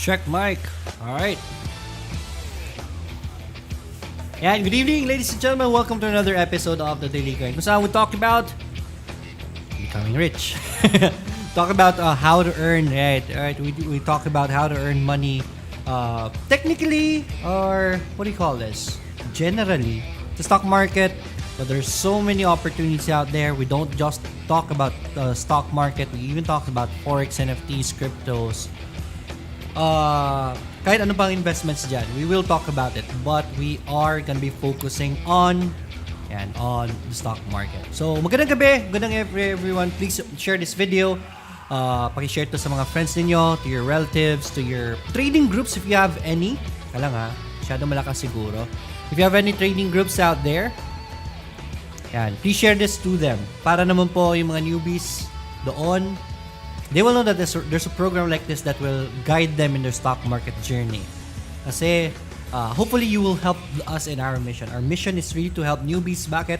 Check mic. All right. And good evening, ladies and gentlemen. Welcome to another episode of the Daily Grind. Kung saan we talk about becoming rich. Talk about how to earn, right? We talk about how to earn money technically, or what do you call this? Generally, the stock market. But there's so many opportunities out there. We don't just talk about the stock market. We even talk about forex, NFTs, cryptos. Kahit ano pang investments dyan, we will talk about it. But we are gonna be focusing on the stock market. So, magandang gabi. Magandang everyone. Please share this video. Paki-share to sa mga friends ninyo, to your relatives, to your trading groups if you have any. Kala nga, masyado malakas siguro. If you have any trading groups out there, please share this to them. Para naman po yung mga newbies doon, they will know that there's a program like this that will guide them in their stock market journey. Kasi, hopefully you will help us in our mission. Our mission is really to help newbies. Bakit?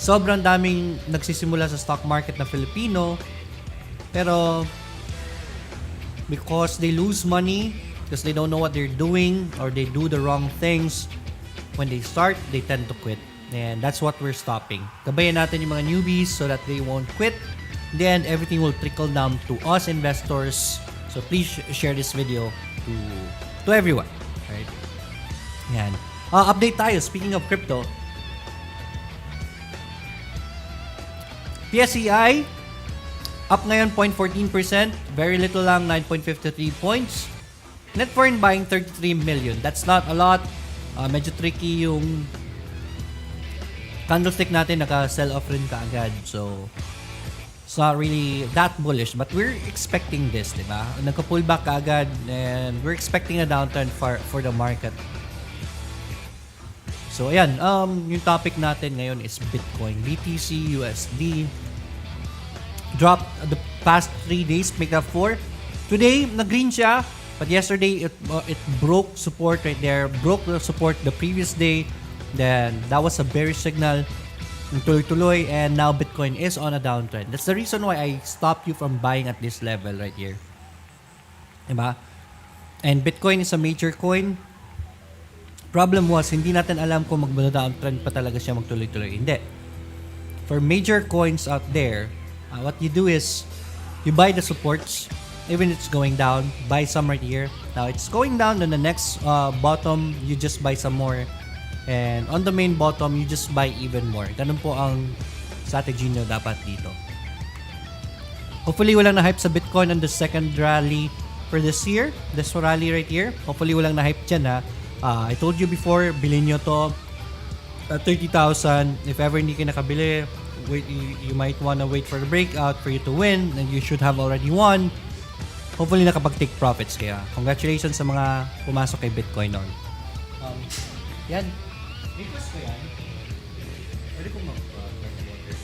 Sobrang daming nagsisimula sa stock market na Filipino, pero because they lose money, because they don't know what they're doing, or they do the wrong things, when they start, they tend to quit. And that's what we're stopping. Gabayan natin yung mga newbies so that they won't quit. Then everything will trickle down to us investors. So please share this video to everyone. Right? Yan. Update tayo. Speaking of crypto. PSEI up ngayon 0.14%. Very little lang, 9.53 points. Net foreign buying 33 million. That's not a lot. Medyo tricky yung candlestick natin, naka-sell off rin kaagad. So, it's not really that bullish. But we're expecting this, di ba? Nagka-pullback kaagad and we're expecting a downturn for the market. So, ayan. Yung topic natin ngayon is Bitcoin. BTC, USD. Dropped the past 3 days, make up 4. Today, nag-green siya. But yesterday, it broke support right there. Broke the support the previous day. Then, that was a bearish signal. Tuloy-tuloy, and now Bitcoin is on a downtrend. That's the reason why I stopped you from buying at this level right here. Diba? And Bitcoin is a major coin. Problem was, hindi natin alam kung mag-downtrend pa talaga siya magtuloy-tuloy. Hindi. For major coins out there, what you do is, you buy the supports, even if it's going down, buy some right here. Now, it's going down, then the next bottom, you just buy some more. And on the main bottom, you just buy even more. Ganun po ang strategy nyo dapat dito. Hopefully, walang na-hype sa Bitcoin on the second rally for this year. This rally right here. Hopefully, walang na-hype dyan ha. I told you before, bilhin nyo to at 30,000. If ever hindi kayo nakabili, wait, you might wanna wait for the breakout for you to win. And you should have already won. Hopefully, nakapag-take profits kaya. Congratulations sa mga pumasok kay Bitcoin noon. Yan. Request ko yan. Pwede kong mag-water.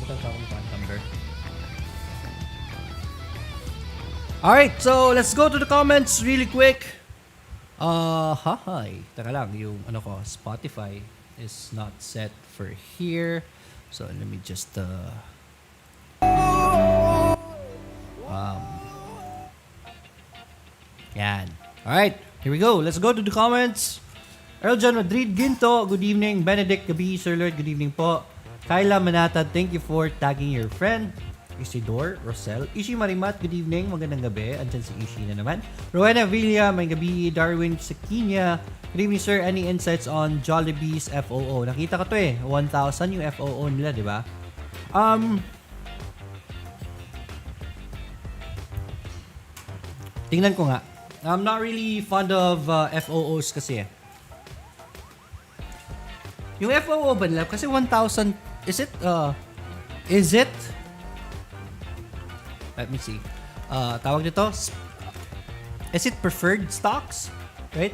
Bukal ka akong number. Alright, so let's go to the comments really quick. Hi. Taka lang, yung Spotify is not set for here. So let me just yan. Alright, here we go. Let's go to the comments. Earl John Madrid Ginto, good evening. Benedict Gabi, Sir Lord, good evening po. Kyla Manata, thank you for tagging your friend. Isidore, Rosel, Ishi Marimat, good evening. Magandang gabi. Andyan si Ishi na naman. Rowena Villa, may gabi. Darwin Sakinya, good evening sir. Any insights on Jollibee's FOO? Nakita ko to 1,000 yung FOO nila, di ba? Tingnan ko nga. I'm not really fond of FOOs kasi Yung FOO ba nila? Kasi 1,000, is it? Let me see. Tawag nito, is it preferred stocks? Right?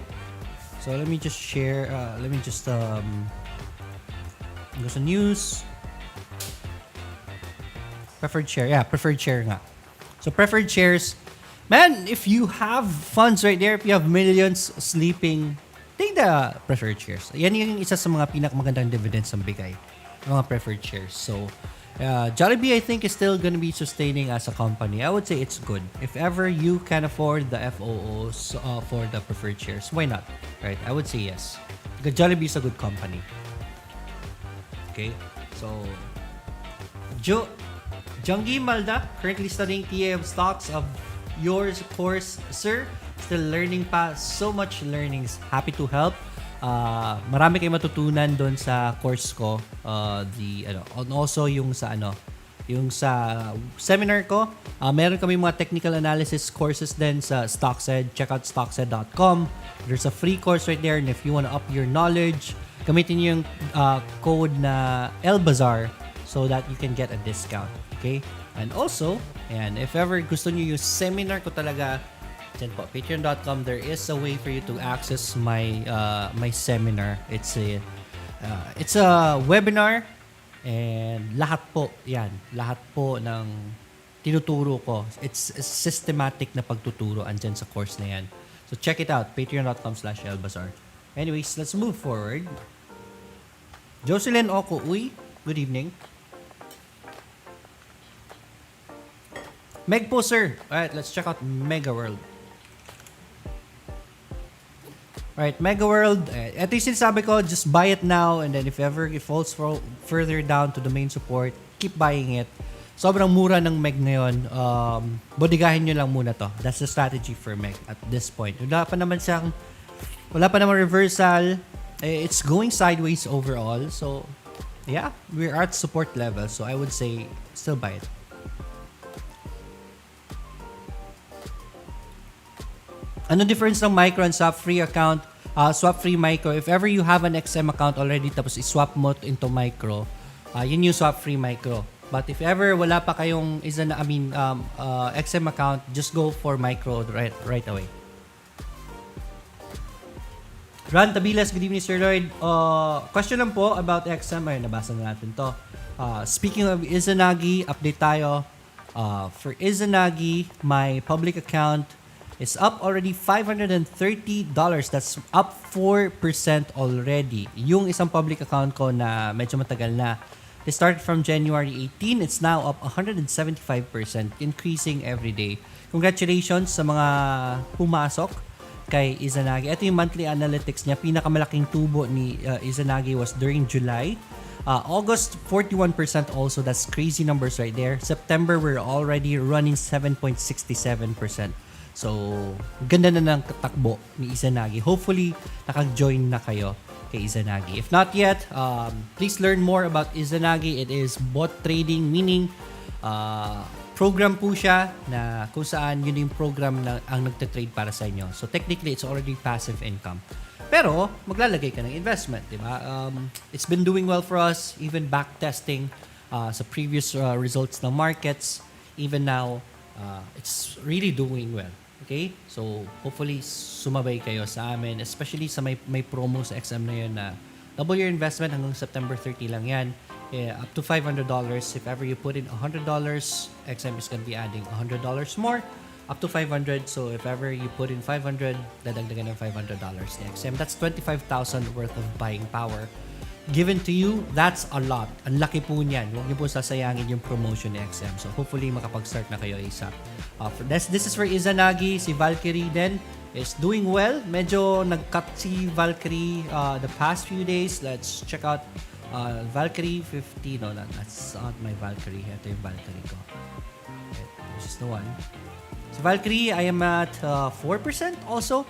So let me just share, go sa news. Preferred share. Yeah, preferred share nga. So preferred shares, man, if you have funds right there, if you have millions sleeping, take the preferred shares. Yan yung isa sa mga pinakamagandang dividends ng bigay. Mga preferred shares. So, Jollibee, I think, is still going to be sustaining as a company. I would say it's good. If ever you can afford the FOOs for the preferred shares, why not? Right? I would say yes. Because Jollibee is a good company. Okay? So, Junggi Malda, currently studying TA of stocks of yours course, sir. Still learning pa. So much learnings. Happy to help. Marami kayong matutunan doon sa course ko, and also yung sa seminar ko. Meron kami mga technical analysis courses din sa Stocksed. Check out stocksed.com. There's a free course right there, and if you want to up your knowledge, gamitin niyo yung code na LBazaar so that you can get a discount. Okay? And also, if ever gusto niyo yung seminar ko talaga, dyan po, patreon.com, there is a way for you to access my seminar. It's a webinar, and lahat po ng tinuturo ko, it's a systematic na pagtuturo andyan sa course na yan. So check it out, patreon.com/elbazar. Anyways, let's move forward. Jocelyn Oko, good evening. Meg po, sir. Alright, let's check out Mega World. Alright, Mega World. Ito yung sinasabi ko, just buy it now, and then if ever it falls further down to the main support, keep buying it. Sobrang mura ng Meg ngayon. Bodigahin nyo lang muna to. That's the strategy for Meg at this point. Wala pa naman reversal. It's going sideways overall. So, yeah, we're at support level. So, I would say, still buy it. Ano difference ng micro and swap-free account? Swap-free micro, if ever you have an XM account already tapos i-swap mo into micro, yun yung swap-free micro. But if ever wala pa kayong XM account, just go for micro right away. Ron Tabilas, good evening, Sir Lloyd. Question lang po about XM. Ayun, nabasa na natin to. Speaking of Izanagi, update tayo. For Izanagi, my public account is up already $530. That's up 4% already. Yung isang public account ko na medyo matagal na, they started from January 18. It's now up 175%, increasing every day. Congratulations sa mga pumasok kay Izanagi. Ito yung monthly analytics niya. Pinakamalaking tubo ni Izanagi was during July. August, 41% also. That's crazy numbers right there. September, we're already running 7.67%. So, ganda na ng takbo ni Izanagi. Hopefully, nakag-join na kayo kay Izanagi. If not yet, please learn more about Izanagi. It is bot trading, meaning program po siya na kung saan yun yung program na ang nagte-trade para sa inyo. So, technically, it's already passive income. Pero, maglalagay ka ng investment, di ba? It's been doing well for us, even backtesting sa previous results ng markets. Even now, it's really doing well. Okay? So, hopefully, sumabay kayo sa amin. Especially sa may promo sa XM na yun na double your investment hanggang September 30 lang yan. Up to $500. If ever you put in $100, XM is gonna be adding $100 more. Up to $500. So, if ever you put in $500, dadagdagan ng $500 ni XM. That's $25,000 worth of buying power given to you. That's a lot. Ang laki po niyan. Huwag niyo po sasayangin yung promotion ni XM. So, hopefully, makapag-start na kayo ASAP. This is for Izanagi. Si Valkyrie din is doing well. Medyo nag-cut si Valkyrie the past few days. Let's check out Valkyrie 50. No, that's not my Valkyrie. Ito yung Valkyrie ko. This is the one. Si Valkyrie, I am at 4% also.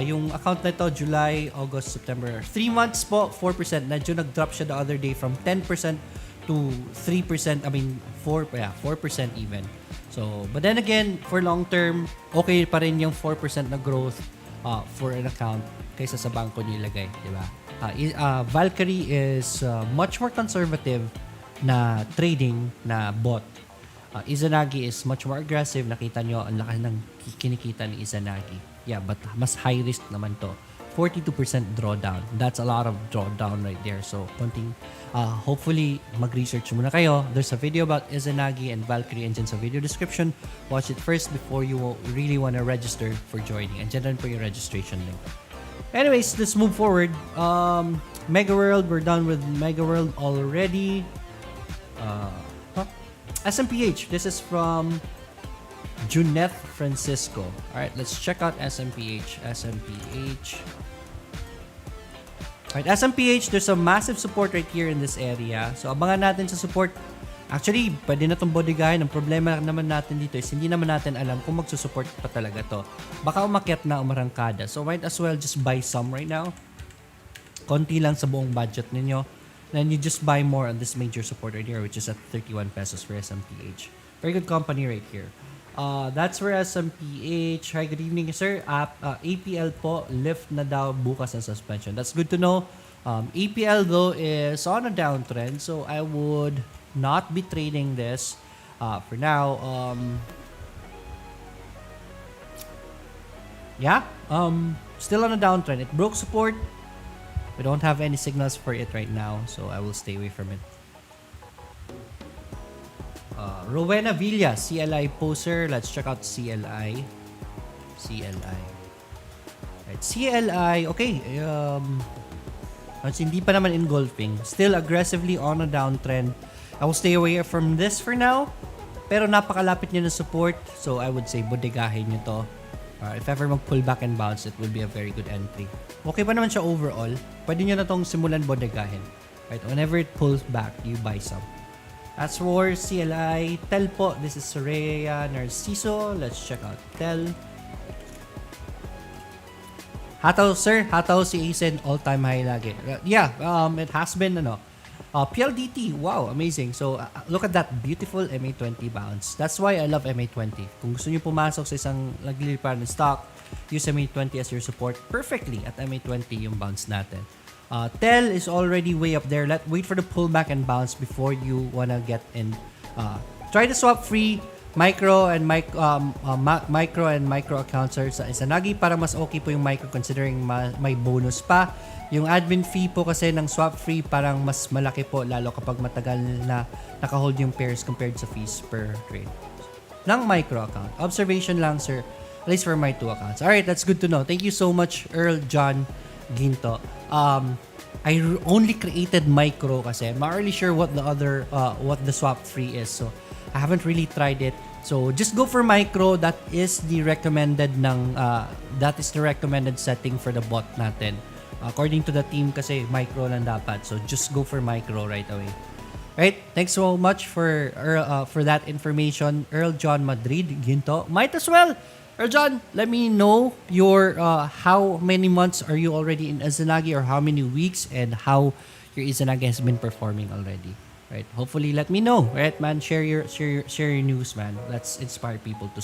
Yung account na ito, July, August, September. 3 months po, 4%. Medyo nag-drop siya the other day from 10% to 3%. 4% even. So, but then again, for long term, okay pa rin yung 4% na growth for an account kaysa sa bangko niyo ilagay, di ba? Valkyrie is much more conservative na trading na bot. Izanagi is much more aggressive. Nakita nyo, ang laki ng kinikita ni Izanagi. Yeah, but mas high risk naman to. 42% drawdown. That's a lot of drawdown right there. So, hopefully, mag-research muna kayo. There's a video about Izanagi and Valkyrie and dyan sa video description. Watch it first before you really want to register for joining. And dyan rin po yung registration link. Anyways, let's move forward. Mega World, we're done with Mega World already. SMPH. This is from Juneth Francisco. Alright, let's check out SMPH. SMPH. Alright, SMPH, there's a massive support right here in this area. So, abangan natin sa support. Actually, pwede na itong bodyguard. Ang problema naman natin dito is hindi naman natin alam kung magsusupport pa talaga to. Baka umakyat na umarangkada. So, might as well just buy some right now. Konti lang sa buong budget ninyo. Then you just buy more on this major support right here, which is at 31 pesos for SMPH. Very good company right here. That's for SMPH. Hi, good evening, sir. APL po, lift na daw bukas ang suspension. That's good to know. APL though is on a downtrend, so I would not be trading this for now. Yeah, still on a downtrend. It broke support. We don't have any signals for it right now, so I will stay away from it. Rowena Villa, CLI poser. Let's check out CLI. Right, CLI, okay. Hindi pa naman engulfing. Still aggressively on a downtrend. I will stay away from this for now. Pero napakalapit niya ng support. So I would say bodegahin nyo to. If ever mag-pull back and bounce, it will be a very good entry. Okay pa naman siya overall. Pwede nyo na tong simulan bodegahin. Right? Whenever it pulls back, you buy some. As for CLI, Tel po. This is Soraya Narciso. Let's check out Tel. Hataw, sir. Hataw si Asen all-time high lagi. Yeah, it has been, PLDT. Wow, amazing. So, look at that beautiful MA20 bounce. That's why I love MA20. Kung gusto nyo pumasok sa isang naglilipan ng stock, use MA20 as your support. Perfectly at MA20 yung bounce natin. Tel is already way up there. Wait for the pullback and bounce before you wanna get in. Try the swap free micro and micro accounts sa Izanagi para mas okay po yung micro considering may bonus pa. Yung admin fee po kasi ng swap free parang mas malaki po lalo kapag matagal na nakahold yung pairs compared sa fees per trade. Ng micro account. Observation lang, sir. At least for my 2 accounts. Alright, that's good to know. Thank you so much, Earl John Ginto. I only created micro kasi I'm not really sure what the swap free is. So, I haven't really tried it. So, just go for micro. That is the recommended setting for the bot natin. According to the team kasi micro lang dapat. So, just go for micro right away. Right? Thanks so much for that information, Earl John Madrid Ginto. Might as well. Earl John, let me know your how many months are you already in Izanagi or how many weeks and how your Izanagi has been performing already. Right? Hopefully, let me know. Right, man? Share your news, man. Let's inspire people to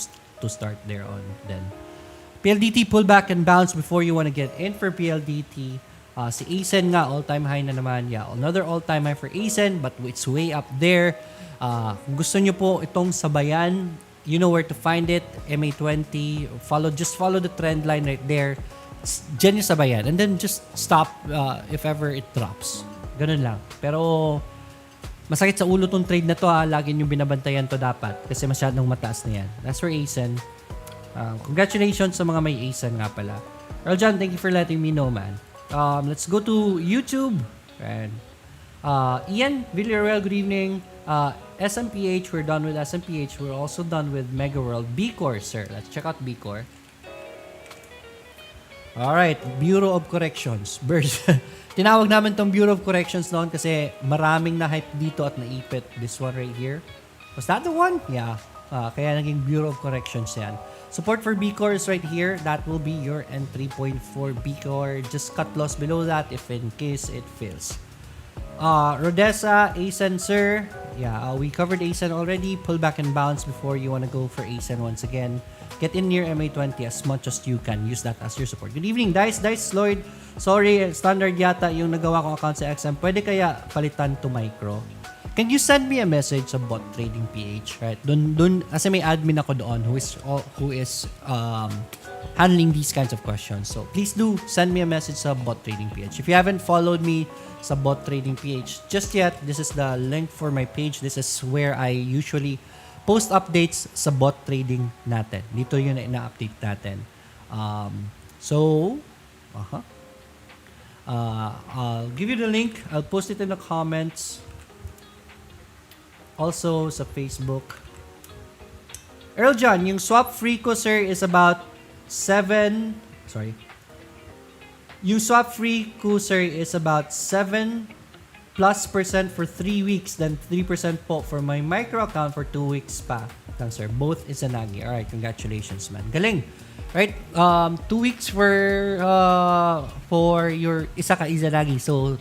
start their own then. PLDT pullback and bounce before you want to get in for PLDT. Si Asen nga, all-time high na naman. Yeah, another all-time high for Asen, but it's way up there. Kung gusto nyo po itong sabayan, you know where to find it. MA20. Just follow the trend line right there. Diyan yung sabayan. And then just stop if ever it drops. Ganun lang. Pero masakit sa ulo tong trade na to lagi nyo binabantayan to dapat. Kasi masyadong mataas na yan. That's for Asen. Congratulations sa mga may Asen nga pala. Earl John, thank you for letting me know, man. Let's go to YouTube. And Ian Villarreal, good evening. SMPH, we're done with SMPH. We're also done with Mega World. B-Core, sir. Let's check out B-Core. Alright, Bureau of Corrections. Tinawag namin tong Bureau of Corrections noon kasi maraming na-hype dito at naipit. This one right here. Was that the one? Yeah. Kaya naging Bureau of Corrections yan. Support for B-Core is right here. That will be your entry point for B-Core. Just cut loss below that if in case it fails. Rodessa, Asen, sir. Yeah, we covered Asen already. Pull back and bounce before you want to go for Asen once again. Get in near MA20 as much as you can. Use that as your support. Good evening, Dice Lloyd. Sorry, standard yata yung nagawa kong account sa XM. Pwede kaya palitan to micro? Can you send me a message sa Bot Trading PH? Right? Dun, kasi may admin ako doon who is handling these kinds of questions. So please do send me a message sa Bot Trading PH. If you haven't followed me sa Bot Trading PH just yet, this is the link for my page. This is where I usually post updates sa bot trading natin. Dito yun na ina-update natin. I'll give you the link. I'll post it in the comments. Also sa Facebook. Earl John, yung swap free ko sir is about 7 Yung swap free ko sir is about 7 plus percent for 3 weeks, then 3% po for my micro account for 2 weeks pa. Lang sir, both Izanagi. Alright, congratulations man. Galing. Right? 2 weeks for your isa ka Izanagi. So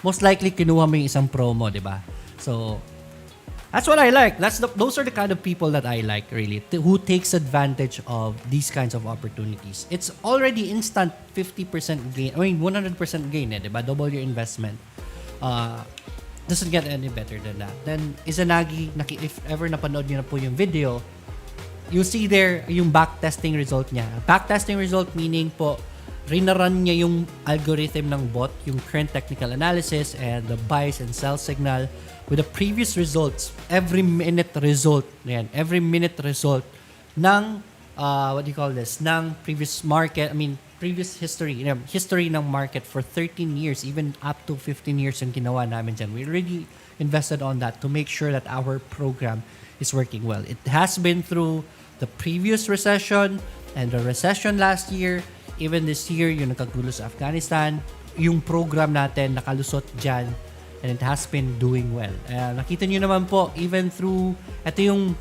most likely kinuha mo yung isang promo, di ba? So that's what I like. Those are the kind of people that I like really, who takes advantage of these kinds of opportunities. It's already instant 50% gain. 100% gain, eh, diba? Double your investment. Doesn't get any better than that. Then Izanagi, if ever napanood niyo na po yung video, you see there yung backtesting result niya. Backtesting result meaning po rinarun niya yung algorithm ng bot, yung current technical analysis and the buys and sell signal with the previous results, every minute result ng ng previous history ng market for 13 years, even up to 15 years yung ginawa namin dyan. We already invested on that to make sure that our program is working well. It has been through the previous recession and the recession last year. Even this year, yung nagkagulo sa Afghanistan, yung program natin nakalusot dyan, and it has been doing well. Nakita nyo naman po, even through, ito yung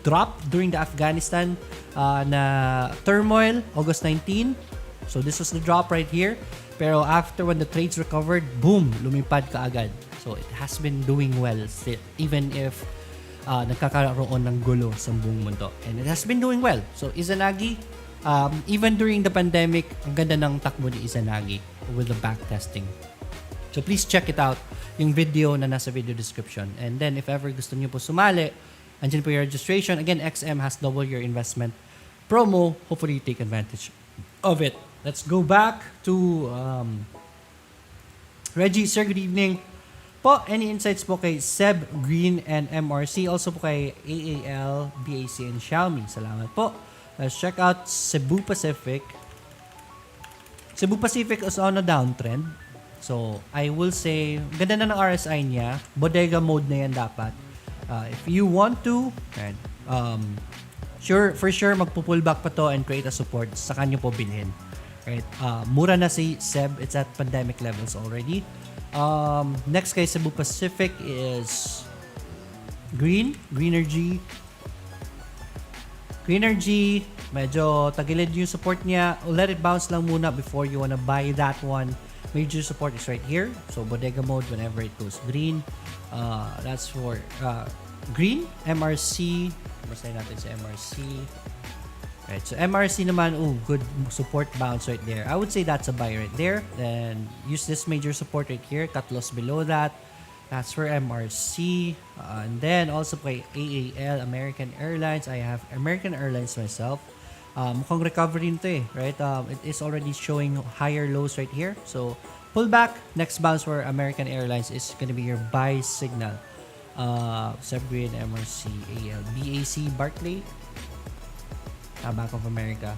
drop during the Afghanistan na turmoil, August 19. So this was the drop right here. Pero after when the trades recovered, boom, lumipad ka agad. So it has been doing well still, even if nagkakaroon ng gulo sa buong mundo. And it has been doing well. So Izanagi, even during the pandemic, ang ganda ng takbo ni Izanagi with the backtesting. So please check it out, yung video na nasa video description. And then if ever gusto niyo po sumali, andyan po yung registration. Again, XM has double your investment promo. Hopefully you take advantage of it. Let's go back to Reggie. Sir, good evening. Po, any insights po kay Seb, Green, and MRC? Also po kay AAL, BAC, and Xiaomi. Salamat po. Let's check out Cebu Pacific. Cebu Pacific is on a downtrend. So, I will say, ganda na ng RSI niya. Bodega mode na yan dapat. If you want to, for sure, magpo-pullback pa to and create a support. Saka nyo po bilhin. Right? Mura na si Seb. It's at pandemic levels already. Next kay Cebu Pacific is Greenergy. Greenergy, medyo tagilid yung support niya. Let it bounce lang muna before you wanna buy that one. Major support is right here. So, bodega mode whenever it goes green. That's for green. MRC. Basahin natin sa MRC. Right. So, MRC naman, good support bounce right there. I would say that's a buy right there. Then, use this major support right here. Cut loss below that. That's for MRC. And then, also kay AAL, American Airlines. I have American Airlines myself. Mukhang recovery nito eh, right? It is already showing higher lows right here. So, pull back. Next bounce for American Airlines is gonna be your buy signal. Subgrade, MRC, AL, BAC, Barclay, Bank of America,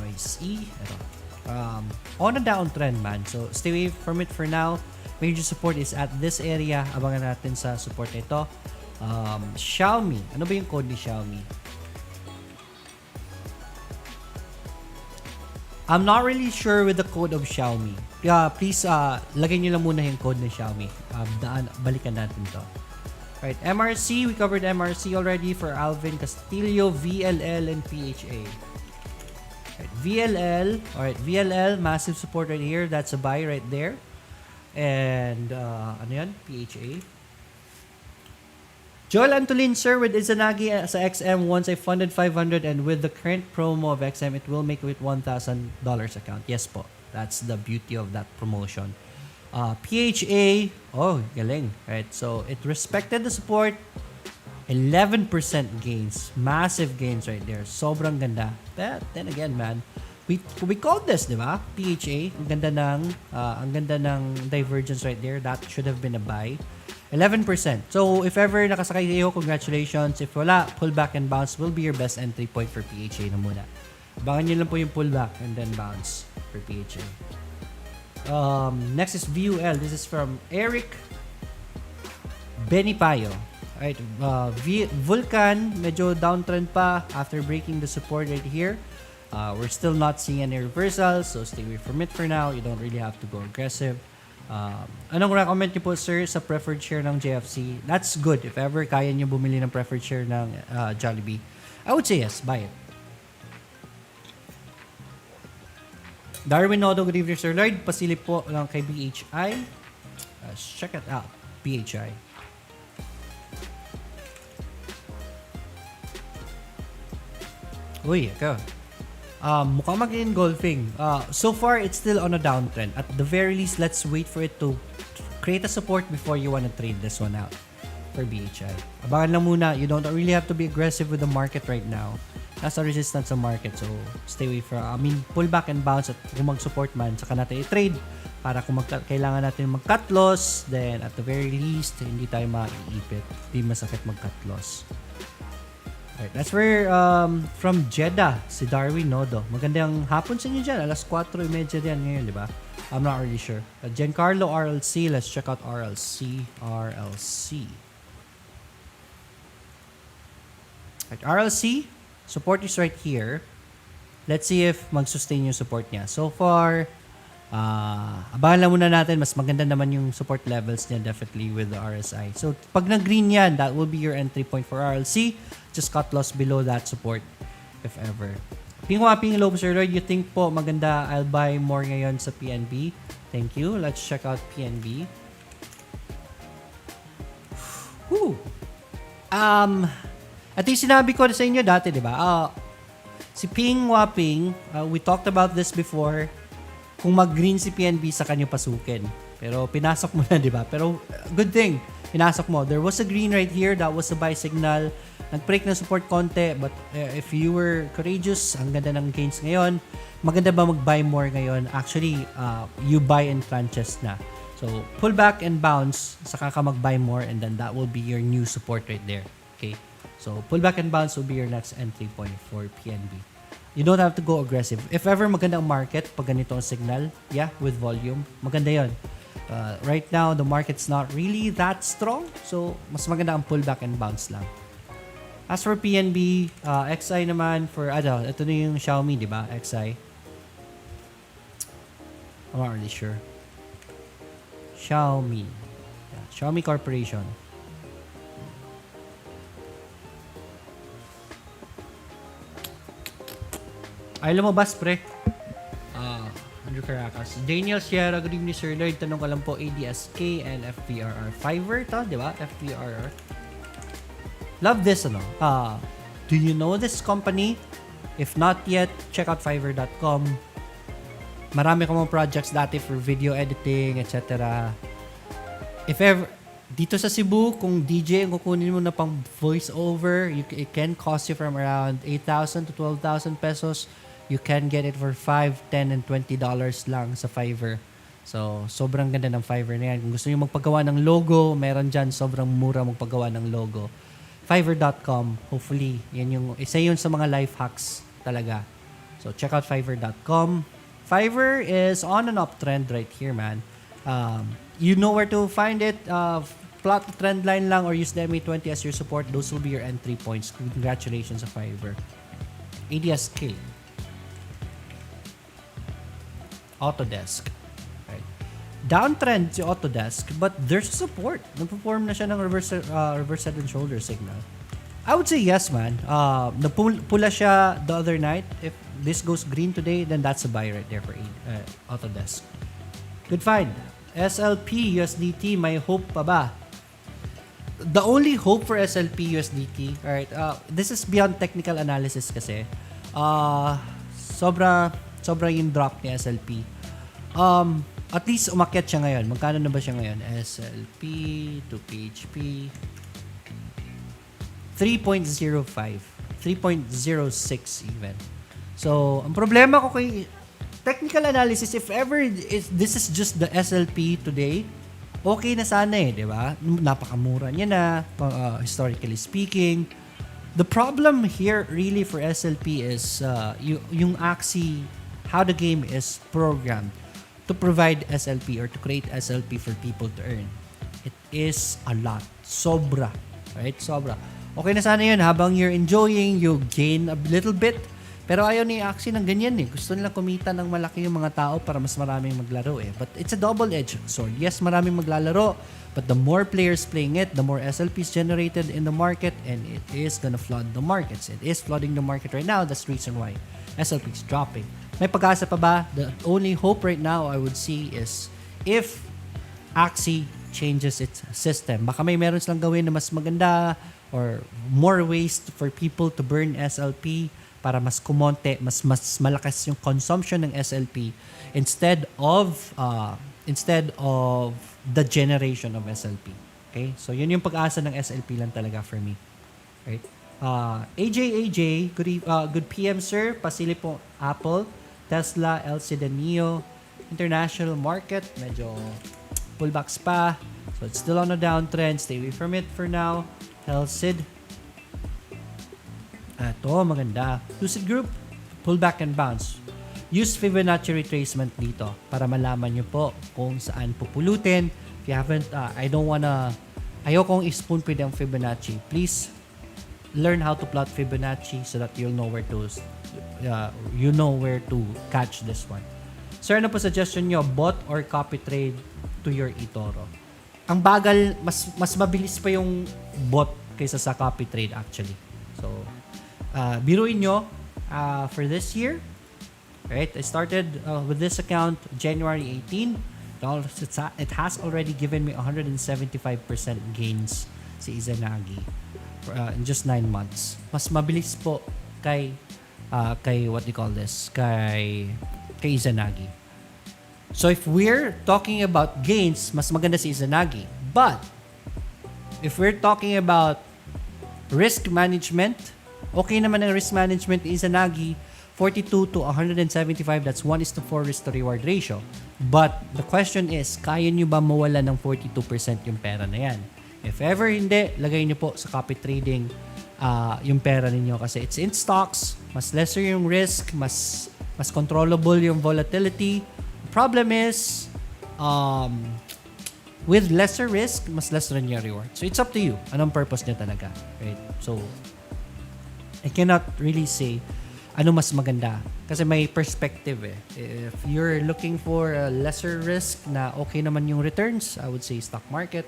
Noise E. Ito. On a downtrend man. So, stay away from it for now. Major support is at this area. Abangan natin sa support nito. Xiaomi. Ano ba yung code ni Xiaomi? I'm not really sure with the code of Xiaomi. Please, lagay nyo lang muna yung code ng Xiaomi. Balikan natin to. Right, MRC, we covered MRC already for Alvin Castillo, VLL, and PHA. Right, VLL, alright, VLL, massive support right here. That's a buy right there. And, ano yan? PHA. Joel Antolin, sir, with Izanagi sa XM, once I funded 500 and with the current promo of XM, it will make it $1,000 account. Yes po. That's the beauty of that promotion. PHA, galing. Right? So, it respected the support. 11% gains. Massive gains right there. Sobrang ganda. But then again, man, we called this, di ba? PHA. Ang ganda ng divergence right there. That should have been a buy. 11%. So, if ever nakasakay kayo, congratulations. If wala, pullback and bounce will be your best entry point for PHA na muna. Abangan nyo lang po yung pullback and then bounce for PHA. Next is VUL. This is from Eric. Benipayo. Alright, Vulcan, medyo downtrend pa after breaking the support right here. We're still not seeing any reversals, so stay away from it for now. You don't really have to go aggressive. Anong recommend niyo po, sir, sa preferred share ng JFC? That's good. If ever kaya niyo bumili ng preferred share ng Jollibee, I would say yes, buy it. Darwin Nodo, good evening, Sir Lloyd. Pasilip po lang kay BHI. Let's check it out, BHI. Uy, ikaw. Mukhang mag-engulfing. So far, it's still on a downtrend. At the very least, let's wait for it to create a support before you want to trade this one out for BHI. Abangan lang muna. You don't really have to be aggressive with the market right now. Nasa resistance sa market. So, stay away from, pull back and bounce at kung mag-support man, saka natin i-trade para kung kailangan natin mag-cut loss, then at the very least, hindi tayo maiipit. Hindi masakit mag-cut loss. Alright, that's where from Jeddah, si Darwin Nodo. Magandang hapon sa inyo dyan. Alas 4:30 yan ngayon, di ba? I'm not really sure. Giancarlo RLC, let's check out RLC. Right, RLC, support is right here. Let's see if mag-sustain yung support niya. So far, abangan lang muna natin. Mas maganda naman yung support levels niya definitely with the RSI. So, pag nag-green yan, that will be your entry point for RLC. Just cut loss below that support, if ever. Ping Lobe, Sir Lloyd, you think po maganda I'll buy more ngayon sa PNB? Thank you. Let's check out PNB. Whew. At yung sinabi ko sa inyo dati, di ba? Si Ping Waping, we talked about this before. Kung mag-green si PNB, sa kanyo pasukin. Pero pinasok mo na, di ba? Pero good thing, pinasok mo. There was a green right here. That was a buy signal. Nag-break ng support konti. But if you were courageous, ang ganda ng gains ngayon. Maganda ba mag-buy more ngayon? Actually, you buy in tranches na. So, pull back and bounce. Saka ka mag-buy more and then that will be your new support right there. Okay? So, pull back and bounce will be your next entry point for PNB. You don't have to go aggressive. If ever maganda ang market, pag ganito ang signal, yeah, with volume, maganda yon. Right now, the market's not really that strong. So, mas maganda ang pull back and bounce lang. As for PNB, XI naman for, ito na yung Xiaomi, di ba? XI. I'm not really sure. Xiaomi. Yeah, Xiaomi Corporation. Ay, lumabas, pre. Andrew Caracas. Daniel Sierra, good evening, Sir Lloyd. Tanong ko lang po, ADSK and FPRR. Fiverr to, di ba? FPRR. Love this, do you know this company? If not yet, check out Fiverr.com. Marami ko mga projects dati for video editing, etc. If ever, dito sa Cebu, kung DJ ang kukunin mo na pang voice over, it can cost you from around 8,000 to 12,000 pesos. You can get it for $5, $10, and $20 lang sa Fiverr. So, sobrang ganda ng Fiverr na yan. Kung gusto niyo magpagawa ng logo, meron dyan, sobrang mura magpagawa ng logo. Fiverr.com, hopefully, yan yung, isa yun sa mga life hacks talaga. So, check out Fiverr.com. Fiverr is on an uptrend right here, man. You know where to find it. Plot the trend line lang or use the MA20 as your support. Those will be your entry points. Congratulations sa Fiverr. ADSK. Autodesk. Right. Downtrend si Autodesk, but there's support. Nag-perform na siya ng reverse head and shoulder signal. I would say yes, man. Napula siya the other night. If this goes green today, then that's a buy right there for Autodesk. Good find. SLP USDT, may hope pa ba? The only hope for SLP USDT, alright, this is beyond technical analysis kasi. Sobra yung drop ni SLP. At least umakyat siya ngayon. Magkano na ba siya ngayon? SLP to PHP 3.05 3.06 even. So, ang problema ko kay technical analysis, if ever this is just the SLP today, okay na sana di ba? Napakamura niya na, historically speaking. The problem here really for SLP is yung Axie, how the game is programmed to provide SLP or to create SLP for people to earn. It is a lot. Sobra. Right? Sobra. Okay na sana yun. Habang you're enjoying, you gain a little bit. Pero ayaw ni Axie ng ganyan eh. Gusto nila kumita ng malaki yung mga tao para mas maraming maglaro eh. But it's a double-edged sword. Yes, maraming maglalaro. But the more players playing it, the more SLPs generated in the market, and it is gonna flood the markets. It is flooding the market right now. That's the reason why SLP is dropping. May pag-asa pa ba? The only hope right now I would see is if Axie changes its system. Baka may meron silang gawin na mas maganda or more ways for people to burn SLP para mas kumonte, mas malakas yung consumption ng SLP instead of the generation of SLP. Okay? So yun yung pag-asa ng SLP lang talaga for me. Right? AJ, good PM sir. Pasili po Apple, Tesla, LC Neo, international market, medyo pullbacks pa. So it's still on a downtrend. Stay away from it for now. Elcid. Ito, maganda. Lucid Group, pullback and bounce. Use Fibonacci retracement dito para malaman nyo po kung saan pupulutin. If you haven't, ayokong i-spoon feed ang Fibonacci. Please learn how to plot Fibonacci so that you'll know where to catch this one. Sir, ano po suggestion nyo? Bot or copy trade to your eToro? Ang bagal, mas mabilis pa yung bot kaysa sa copy trade actually. So, biruin nyo for this year. Right? I started with this account January 18. It has already given me 175% gains si Izanagi in just 9 months. Mas mabilis po kay what do you call this? Kay Izanagi. So if we're talking about gains, mas maganda si Izanagi. But if we're talking about risk management, okay naman ang risk management ni Izanagi. 42 to 175, that's 1:4 risk to reward ratio. But the question is, kaya nyo ba mawala ng 42% yung pera na yan? If ever hindi, lagay nyo po sa copy trading yung pera ninyo kasi it's in stocks, mas lesser yung risk, mas controllable yung volatility. The problem is, with lesser risk, mas lesser rin yung reward. So it's up to you. Anong purpose nyo talaga? Right? So, I cannot really say ano mas maganda. Kasi may perspective eh. If you're looking for a lesser risk na okay naman yung returns, I would say stock market,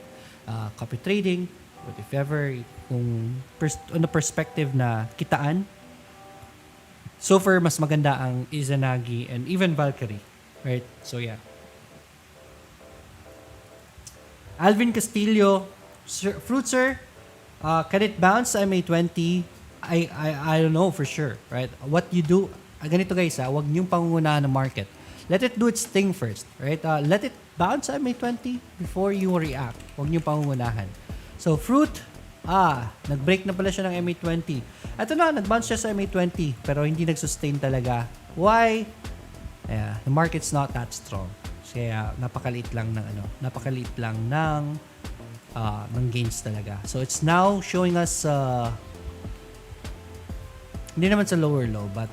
copy trading. But if ever, kung on the perspective na kitaan, so far mas maganda ang Izanagi and even Valkyrie. Right? So yeah. Alvin Castillo, Fruit sir, can it bounce MA20? I don't know for sure, right? What you do, ganito guys, wag niyong pangungunahan ng market. Let it do its thing first, right? Let it bounce at MA20 before you react. Wag niyong pangungunahan. So, Fruit, nag-break na pala siya ng MA20. Ito na, nag-bounce siya sa MA20, pero hindi nag-sustain talaga. Why? The market's not that strong. Kaya napakaliit lang ng gains talaga. So, it's now showing us hindi naman sa lower low, but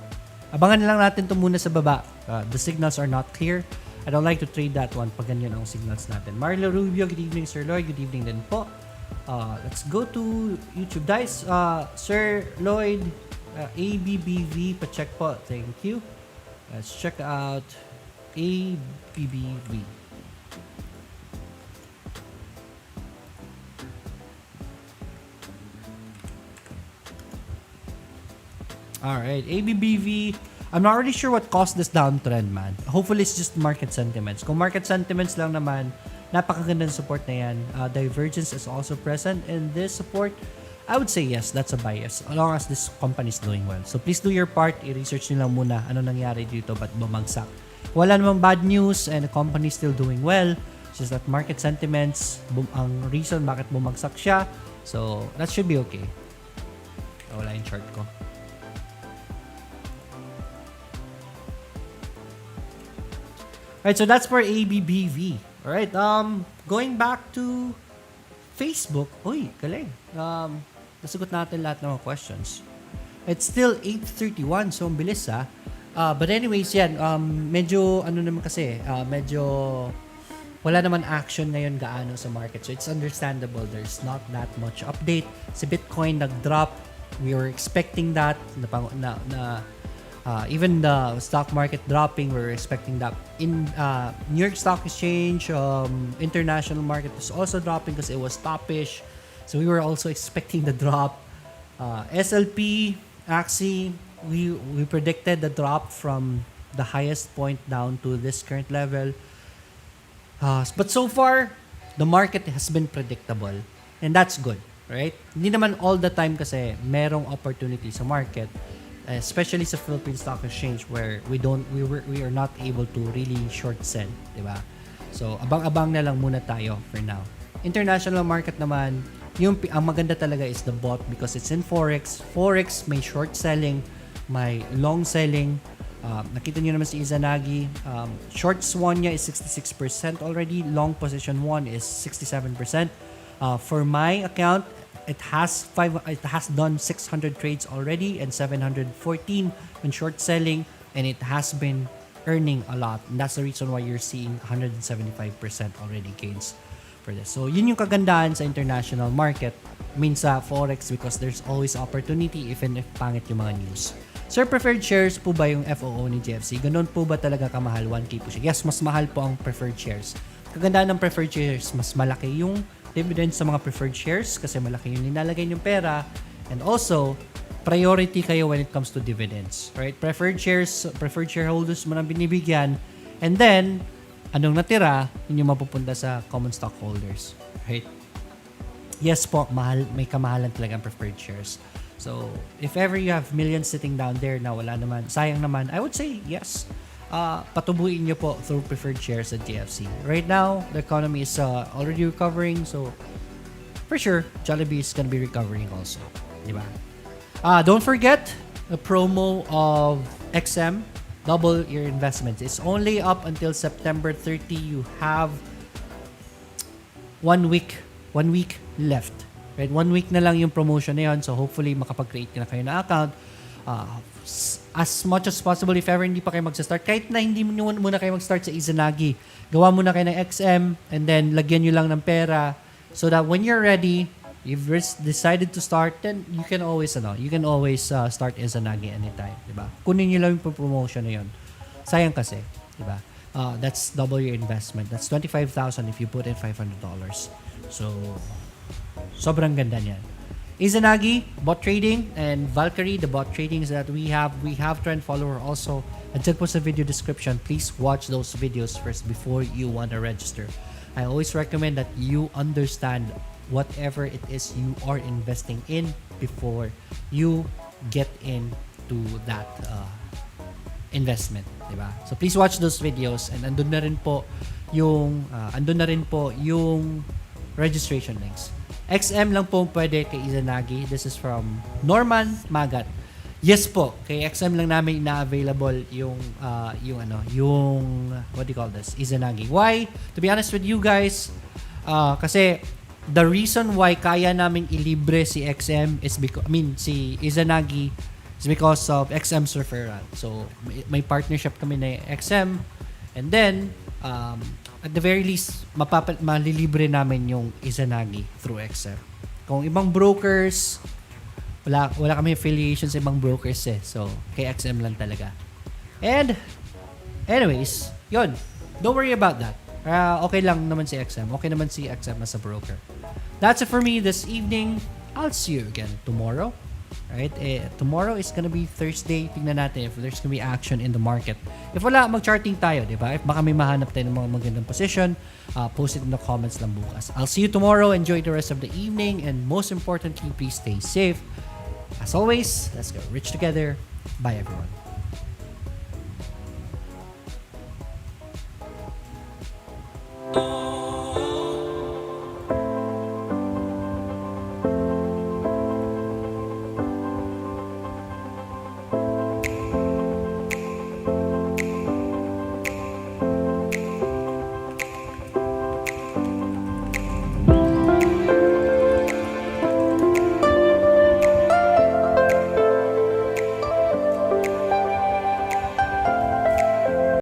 abangan na lang natin ito muna sa baba. The signals are not clear. I don't like to trade that one pag ganyan ang signals natin. Marlo Rubio, good evening Sir Lloyd. Good evening din po. Let's go to YouTube. Guys, Sir Lloyd, ABBV, pa-check po. Thank you. Let's check out ABBV. Alright, ABBV. I'm not really sure what caused this downtrend, man. Hopefully, it's just market sentiments. Kung market sentiments lang naman, napakagandang support na yan. Divergence is also present in this support. I would say yes, that's a bias. As long as this company is doing well. So please do your part. I-research nyo lang muna ano nangyari dito, ba't bumagsak. Wala namang bad news and the company is still doing well. It's just that market sentiments, ang reason bakit bumagsak siya. So, that should be okay. Wala yung chart ko. Alright, so that's for ABBV. Alright, going back to Facebook. Uy, galing. Nasagot natin lahat ng mga questions. It's still 8:31, so ang bilis But anyways, yan, medyo, ano naman kasi, medyo wala naman action ngayon gaano sa market. So it's understandable. There's not that much update. Si Bitcoin nag-drop. We were expecting that. Even the stock market dropping, we're expecting that. In New York Stock Exchange, international market was also dropping because it was toppish. So we were also expecting the drop. SLP, AXI, we predicted the drop from the highest point down to this current level. But so far, the market has been predictable. And that's good, right? Hindi naman all the time kasi merong opportunity sa market, especially sa Philippine Stock Exchange where we are not able to really short sell, di ba? So, abang-abang na lang muna tayo for now. International market naman, ang maganda talaga is the bot because it's in Forex. Forex may short selling, may long selling. Nakita nyo naman si Izanagi. Short swan niya is 66% already. Long position 1 is 67%. For my account, it has done 600 trades already and 714 when short selling, and it has been earning a lot. And that's the reason why you're seeing 175% already gains for this. So yun yung kagandahan sa international market, sa Forex, because there's always opportunity even if pangit yung mga news. Sir, preferred shares po ba yung FOO ni JFC? Ganun po ba talaga kamahal? 1K po siya. Yes, mas mahal po ang preferred shares. Kagandahan ng preferred shares, mas malaki yung dividends sa mga preferred shares kasi malaki yung nilalagay yung pera, and also priority kayo when it comes to dividends, right? Preferred shareholders mo nang binibigyan, and then anong natira yun yung mapupunta sa common stockholders, right? Yes po, may kamahalan talaga ang preferred shares. So if ever you have millions sitting down there na wala naman, sayang naman, I would say yes, patubuin nyo po through preferred shares at JFC. Right now, the economy is already recovering, so for sure, Jollibee is gonna be recovering also. Diba? Don't forget the promo of XM, double your investments. It's only up until September 30. You have 1 week left. Right? 1 week na lang yung promotion na yun, so hopefully makapag-create na kayo na account. As much as possible, if ever hindi pa kayo magsa-start, kahit na hindi muna kayo mag-start sa Izanagi, gawa muna kayo ng XM and then lagyan nyo lang ng pera so that when you're ready, you've decided to start, then you can always start Izanagi anytime, diba? Kunin nyo lang yung promotion na yun. Sayang kasi, diba? That's double your investment. That's 25,000 if you put in $500. So, sobrang ganda niyan. Izanagi, bot trading, and Valkyrie, the bot tradings that we have trend follower also. Andyan po sa video description. Please watch those videos first before you want to register. I always recommend that you understand whatever it is you are investing in before you get into that investment, diba? So please watch those videos, and andun na rin po yung registration links. XM lang po pwede kay Izanagi. This is from Norman Magat. Yes po, kay XM lang namin na-available yung what do you call this? Izanagi. Why? To be honest with you guys, kasi the reason why kaya namin ilibre si XM is si Izanagi is because of XM's referral. So may partnership kami na XM, and then at the very least, malilibre namin yung Izanagi through XM. Kung ibang brokers, wala kami affiliation sa ibang brokers eh. So, kay XM lang talaga. And, anyways, yun. Don't worry about that. Okay lang naman si XM. Okay naman si XM as a broker. That's it for me this evening. I'll see you again tomorrow. Right? Tomorrow is gonna be Thursday. Tingnan natin if there's gonna be action in the market. If wala, mag-charting tayo, di ba? If baka may mahanap tayo ng mga magandang position, post it in the comments lang bukas. I'll see you tomorrow. Enjoy the rest of the evening, and most importantly, please stay safe. As always, let's go rich together. Bye, everyone.